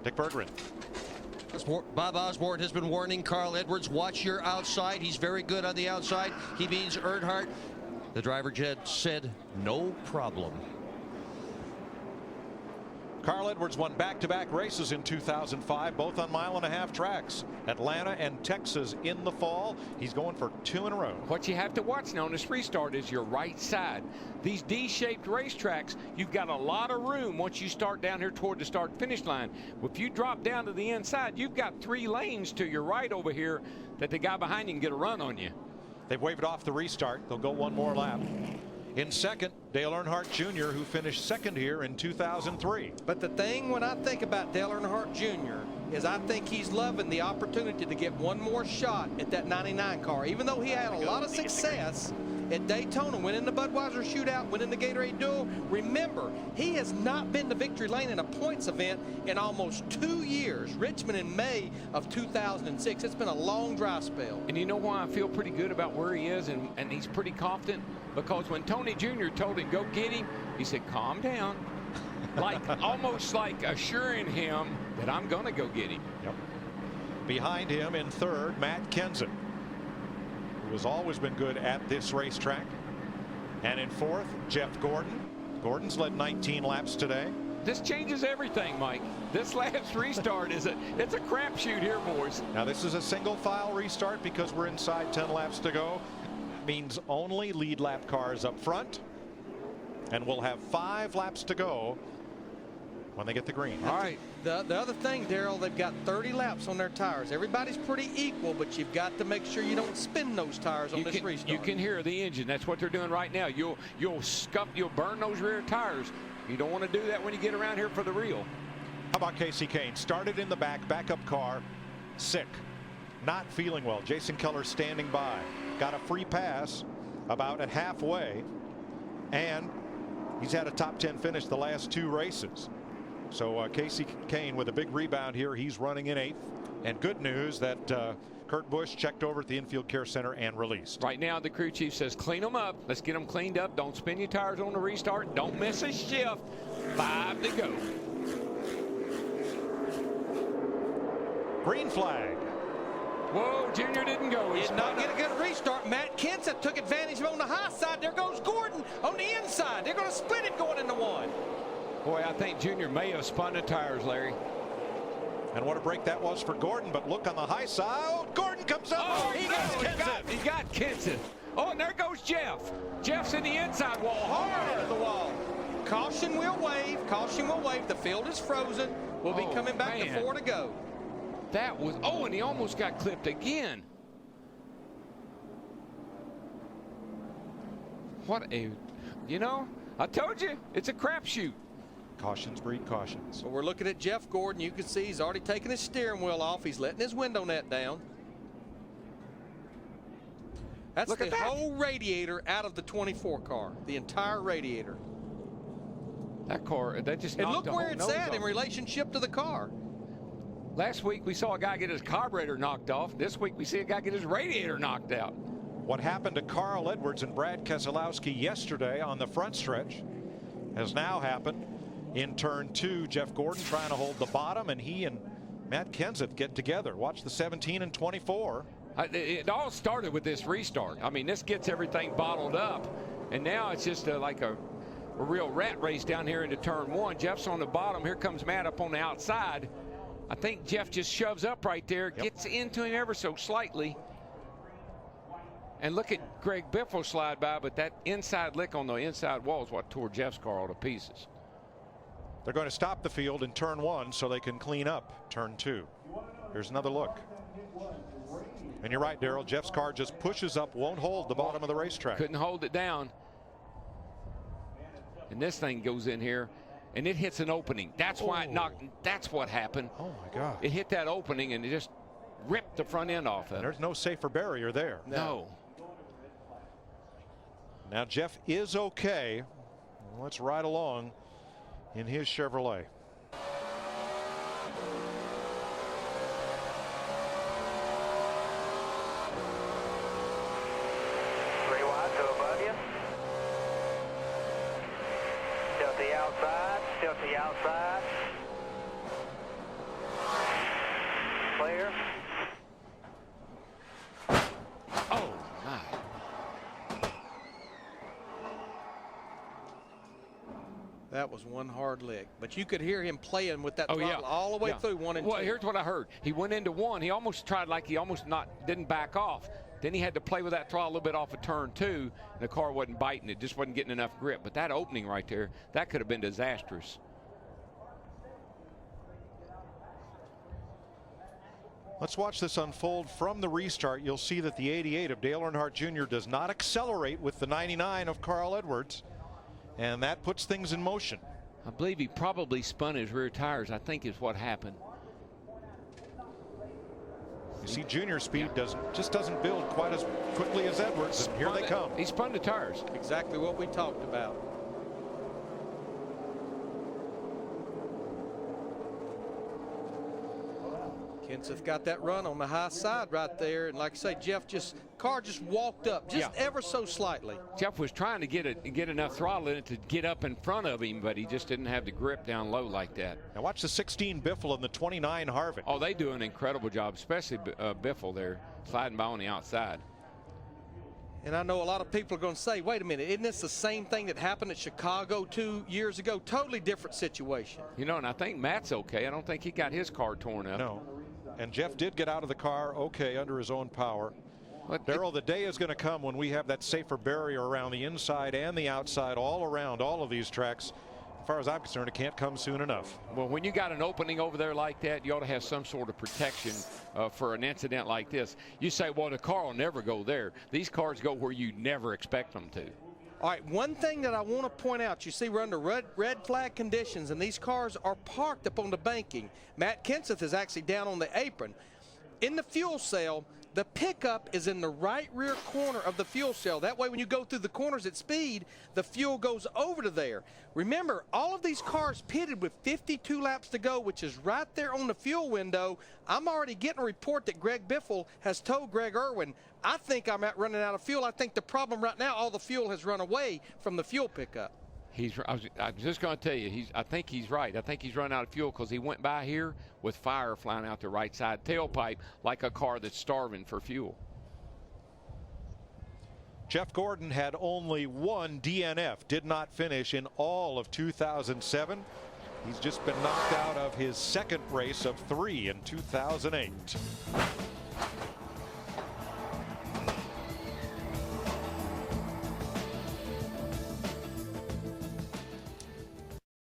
Dick Berggren. Bob Osborne has been warning Carl Edwards, watch your outside. He's very good on the outside. He means Earnhardt. The driver Jed said no problem. Carl Edwards won back-to-back races in 2005, both on mile-and-a-half tracks. Atlanta and Texas in the fall. He's going for 2 in a row. What you have to watch now on this restart is your right side. These D-shaped racetracks, you've got a lot of room once you start down here toward the start-finish line. If you drop down to the inside, you've got 3 lanes to your right over here that the guy behind you can get a run on you. They've waved off the restart. They'll go 1 more lap. In second, Dale Earnhardt Jr., who finished second here in 2003. But the thing when I think about Dale Earnhardt Jr. is I think he's loving the opportunity to get 1 more shot at that 99 car. Even though he had a lot of success at Daytona, went in the Budweiser shootout, went in the Gatorade Duel. Remember, he has not been to victory lane in a points event in almost 2 years. Richmond in May of 2006. It's been a long dry spell. And you know why I feel pretty good about where he is and he's pretty confident? Because when Tony Jr. told him go get him, he said calm down. Like almost like assuring him that I'm going to go get him. Yep. Behind him in third, Matt Kenseth, who has always been good at this racetrack. And in fourth, Jeff Gordon. Gordon's led 19 laps today. This changes everything, Mike. This last restart it's a crapshoot here, boys. Now this is a single file restart because we're inside 10 laps to go. Means only lead lap cars up front, and we'll have 5 laps to go when they get the green. All right. The other thing, Daryl, they've got 30 laps on their tires. Everybody's pretty equal, but you've got to make sure you don't spin those tires on this restart. You can hear the engine. That's what they're doing right now. You'll burn those rear tires. You don't want to do that when you get around here for the real. How about Casey Kane? Started in the backup car, sick, not feeling well. Jason Keller standing by. Got a free pass about at halfway, and he's had a top 10 finish the last 2 races. So Casey Kane with a big rebound here. He's running in 8th. And good news that Kurt Busch checked over at the infield care center and released. Right now the crew chief says clean them up. Let's get them cleaned up. Don't spin your tires on the restart. Don't miss a shift. 5 to go. Green flag. Whoa, Junior didn't go. He did not get a good restart. Matt Kenseth took advantage of him on the high side. There goes Gordon on the inside. They're going to split it going into 1. Boy, I think Junior may have spun the tires, Larry. And what a break that was for Gordon. But look on the high side. Oh, Gordon comes up. Oh, he got Kenseth. Oh, and there goes Jeff. Jeff's in the inside wall. Hard to the wall. Caution will wave. Caution will wave. The field is frozen. We'll be coming back to 4 to go. That was, and he almost got clipped again. What a, I told you, it's a crapshoot. Cautions breed cautions. Well, we're looking at Jeff Gordon. You can see he's already taken his steering wheel off. He's letting his window net down. That's the whole radiator out of the 24 car, the entire radiator. That car, that just knocked knocked the whole nose off. And look where it's at in relationship to the car. Last week we saw a guy get his carburetor knocked off. This week we see a guy get his radiator knocked out. What happened to Carl Edwards and Brad Keselowski yesterday on the front stretch has now happened in turn 2. Jeff Gordon trying to hold the bottom, and he and Matt Kenseth get together. Watch the 17 and 24. It all started with this restart. I mean, this gets everything bottled up, and now it's just like a real rat race down here into turn 1. Jeff's on the bottom. Here comes Matt up on the outside. I think Jeff just shoves up right there, gets into him ever so slightly. And look at Greg Biffle slide by, but that inside lick on the inside wall is what tore Jeff's car all to pieces. They're going to stop the field in turn 1 so they can clean up turn 2. Here's another look. And you're right, Daryl. Jeff's car just pushes up, won't hold the bottom of the racetrack. Couldn't hold it down. And this thing goes in here. And it hits an opening. That's why it knocked. That's what happened. Oh, my God. It hit that opening, and it just ripped the front end off of it. There's no safer barrier there. No. Now, Jeff is okay. Let's ride along in his Chevrolet. Tilt the outside. clear. Oh, my. That was one hard lick, but you could hear him playing with that Oh, throttle yeah. all the way Yeah. through 1 and 2. Well, here's what I heard. He went into 1. He almost tried like he almost didn't back off. Then he had to play with that throttle a little bit off of turn 2, and the car wasn't biting. It just wasn't getting enough grip. But that opening right there, that could have been disastrous. Let's watch this unfold from the restart. You'll see that the 88 of Dale Earnhardt Jr. does not accelerate with the 99 of Carl Edwards, and that puts things in motion. I believe he probably spun his rear tires, I think is what happened. You see, Junior speed just doesn't build quite as quickly as Edwards, and here they come. He spun the tires. Exactly what we talked about. Kenseth got that run on the high side right there, and like I say, Jeff car just walked up just ever so slightly. Jeff was trying to get enough throttle in it to get up in front of him, but he just didn't have the grip down low like that. Now watch the 16 Biffle and the 29 Harvick. Oh, they do an incredible job, especially Biffle there, sliding by on the outside. And I know a lot of people are going to say, wait a minute, isn't this the same thing that happened at Chicago 2 years ago? Totally different situation. You know, and I think Matt's okay. I don't think he got his car torn up. No. And Jeff did get out of the car okay under his own power. Darrell, the day is going to come when we have that safer barrier around the inside and the outside, all around all of these tracks. As far as I'm concerned, it can't come soon enough. Well, when you got an opening over there like that, you ought to have some sort of protection for an incident like this. You say, well, the car will never go there. These cars go where you never expect them to. All right, one thing that I want to point out, you see we're under red flag conditions, and these cars are parked up on the banking. Matt Kenseth is actually down on the apron. In the fuel cell, the pickup is in the right rear corner of the fuel cell. That way, when you go through the corners at speed, the fuel goes over to there. Remember, all of these cars pitted with 52 laps to go, which is right there on the fuel window. I'm already getting a report that Greg Biffle has told Greg Irwin, I think I'm running out of fuel. I think the problem right now, all the fuel has run away from the fuel pickup. I was just going to tell you, I think he's right. I think he's run out of fuel because he went by here with fire flying out the right side tailpipe like a car that's starving for fuel. Jeff Gordon had only one DNF, did not finish in all of 2007. He's just been knocked out of his second race of 3 in 2008.